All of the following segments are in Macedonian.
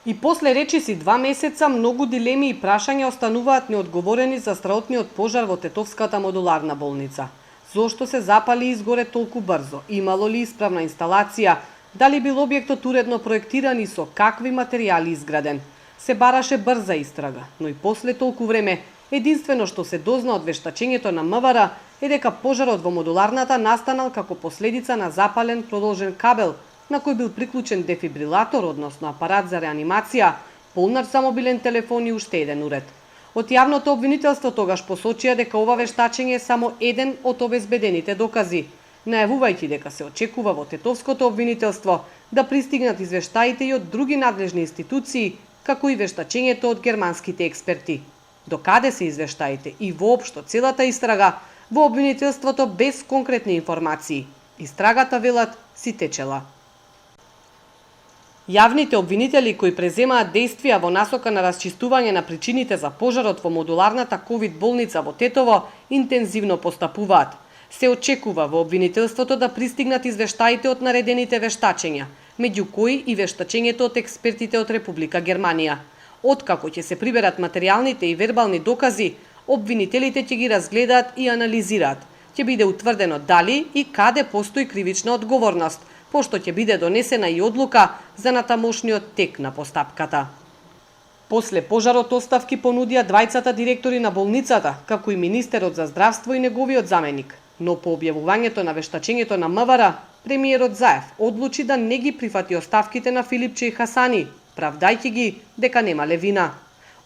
И после речиси 2 месеца, многу дилеми и прашања остануваат неодговорени за страотниот пожар во Тетовската модуларна болница. Зошто се запали и изгоре толку брзо? Имало ли исправна инсталација? Дали бил објектот уредно проектиран и со какви материјали изграден? Се бараше брза истрага, но и после толку време, единствено што се дозна од вештачењето на МВР е дека пожарот во модуларната настанал како последица на запален продолжен кабел на кој бил приклучен дефибрилатор, односно апарат за реанимација, полнат за мобилен телефон и уште еден уред. Од јавното обвинителство тогаш посочија дека ова вештачење е само еден од обезбедените докази, најавувајќи дека се очекува во Тетовското обвинителство да пристигнат извештаите и од други надлежни институции, како и вештачењето од германските експерти. До каде се извештаите и воопшто целата истрага во обвинителството без конкретни информации. Истрагата, велат, си течела. Јавните обвинители кои преземаат действија во насока на расчистување на причините за пожарот во модуларната ковид болница во Тетово интензивно постапуваат. Се очекува во обвинителството да пристигнат извештаите од наредените вештачења, меѓу кои и вештачењето од експертите од Република Германија. Откако ќе се приберат материјалните и вербални докази, обвинителите ќе ги разгледаат и анализираат. Ќе биде утврдено дали и каде постои кривична одговорност, пошто ќе биде донесена и одлука за натамошниот тек на постапката. После пожарот оставки понудија двајцата директори на болницата, како и министерот за здравство и неговиот заменик. Но по објавувањето на вештачењето на МВР, премиерот Заев одлучи да не ги прифати оставките на Филипче и Хасани, правдајќи ги дека немале вина.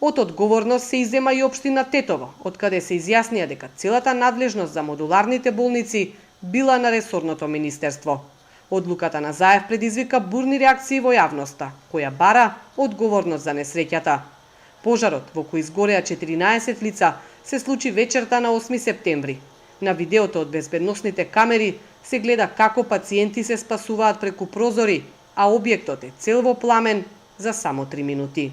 Од одговорност се иззема и општина Тетово, од каде се изјаснија дека целата надлежност за модуларните болници била на ресорното министерство. Одлуката на Заев предизвика бурни реакции во јавноста, која бара одговорност за несреќата. Пожарот, во кој изгореа 14 лица, се случи вечерта на 8 септември. На видеото од безбедносните камери се гледа како пациенти се спасуваат преку прозори, а објектот е цел во пламен за само 3 минути.